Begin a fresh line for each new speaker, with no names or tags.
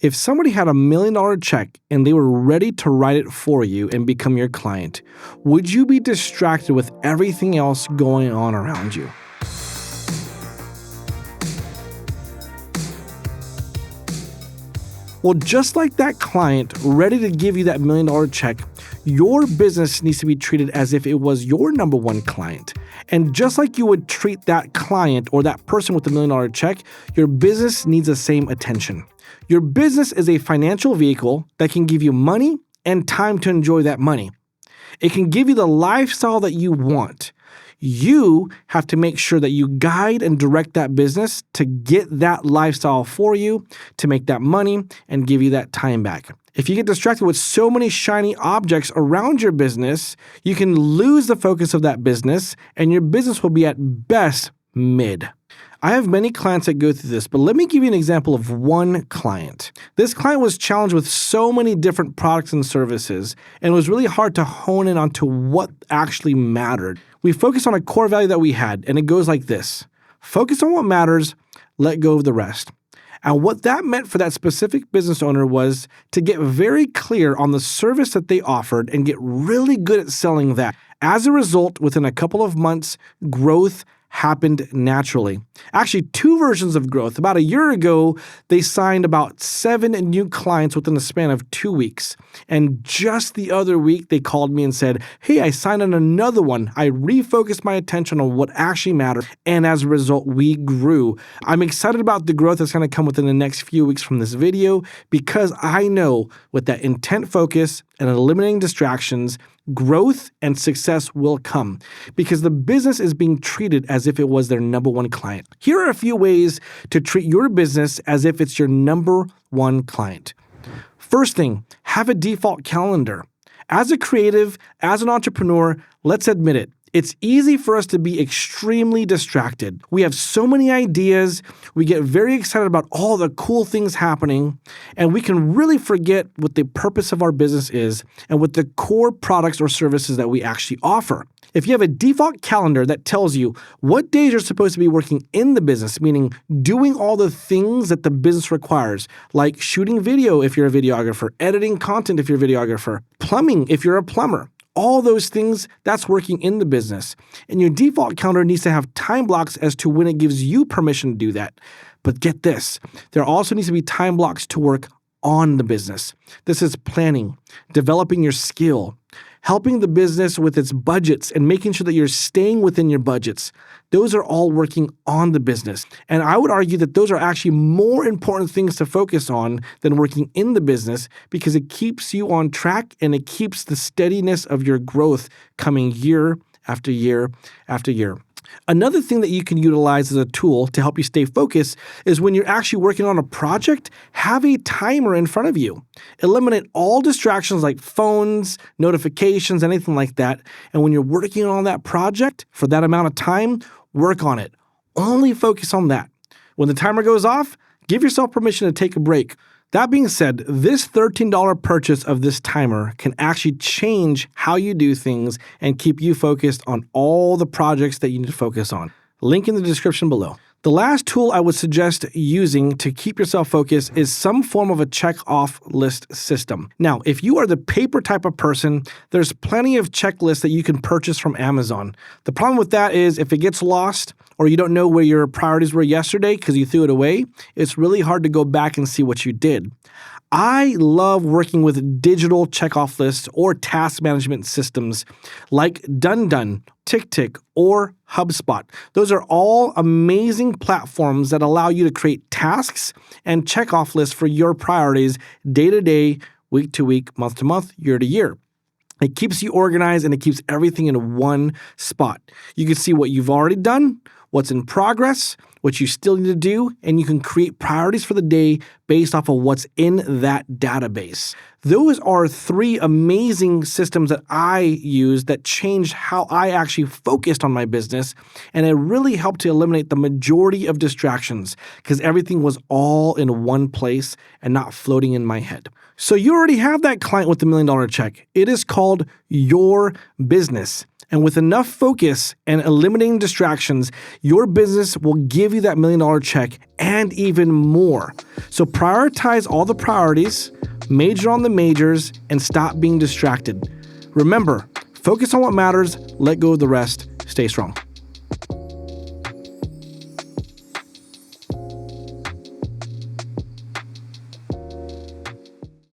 If somebody had $1 million check and they were ready to write it for you and become your client, would you be distracted with everything else going on around you? Well, just like that client ready to give you that $1 million check, your business needs to be treated as if it was your number one client. And just like you would treat that client or that person with the $1 million check, your business needs the same attention. Your business is a financial vehicle that can give you money and time to enjoy that money. It can give you the lifestyle that you want. You have to make sure that you guide and direct that business to get that lifestyle for you, to make that money and give you that time back. If you get distracted with so many shiny objects around your business, you can lose the focus of that business and your business will be at best mid. I have many clients that go through this, but let me give you an example of one client. This client was challenged with so many different products and services, and it was really hard to hone in onto what actually mattered. We focused on a core value that we had, and it goes like this: focus on what matters, let go of the rest. And what that meant for that specific business owner was to get very clear on the service that they offered and get really good at selling that. As a result, within a couple of months, growth happened naturally. Actually, two versions of growth. About a year ago, they signed about 7 new clients within the span of 2 weeks. And just the other week, they called me and said, hey, I signed on another one. I refocused my attention on what actually mattered. And as a result, we grew. I'm excited about the growth that's going to come within the next few weeks from this video because I know with that intent focus and eliminating distractions, growth and success will come because the business is being treated as if it was their number one client. Here are a few ways to treat your business as if it's your number one client. First thing, have a default calendar. As a creative, as an entrepreneur, let's admit it. It's easy for us to be extremely distracted. We have so many ideas, we get very excited about all the cool things happening, and we can really forget what the purpose of our business is and what the core products or services that we actually offer. If you have a default calendar that tells you what days you're supposed to be working in the business, meaning doing all the things that the business requires, like shooting video if you're a videographer, editing content if you're a videographer, plumbing if you're a plumber, all those things, that's working in the business. And your default calendar needs to have time blocks as to when it gives you permission to do that. But get this, there also needs to be time blocks to work on the business. This is planning, developing your skill, helping the business with its budgets and making sure that you're staying within your budgets. Those are all working on the business. And I would argue that those are actually more important things to focus on than working in the business because it keeps you on track and it keeps the steadiness of your growth coming year after year after year. Another thing that you can utilize as a tool to help you stay focused is when you're actually working on a project, have a timer in front of you. Eliminate all distractions like phones, notifications, anything like that. And when you're working on that project for that amount of time, work on it. Only focus on that. When the timer goes off, give yourself permission to take a break. That being said, this $13 purchase of this timer can actually change how you do things and keep you focused on all the projects that you need to focus on. Link in the description below. The last tool I would suggest using to keep yourself focused is some form of a check-off list system. Now, if you are the paper type of person, there's plenty of checklists that you can purchase from Amazon. The problem with that is if it gets lost or you don't know where your priorities were yesterday because you threw it away, it's really hard to go back and see what you did. I love working with digital checkoff lists or task management systems like DoneDone, TickTick, or HubSpot. Those are all amazing platforms that allow you to create tasks and checkoff lists for your priorities day to day, week to week, month to month, year to year. It keeps you organized and it keeps everything in one spot. You can see what you've already done, what's in progress, what you still need to do, and you can create priorities for the day based off of what's in that database. Those are 3 amazing systems that I use that changed how I actually focused on my business, and it really helped to eliminate the majority of distractions because everything was all in one place and not floating in my head. So you already have that client with the $1 million check. It is called your business. And with enough focus and eliminating distractions, your business will give you that $1 million check and even more. So prioritize all the priorities, major on the majors, and stop being distracted. Remember, focus on what matters, let go of the rest, stay strong.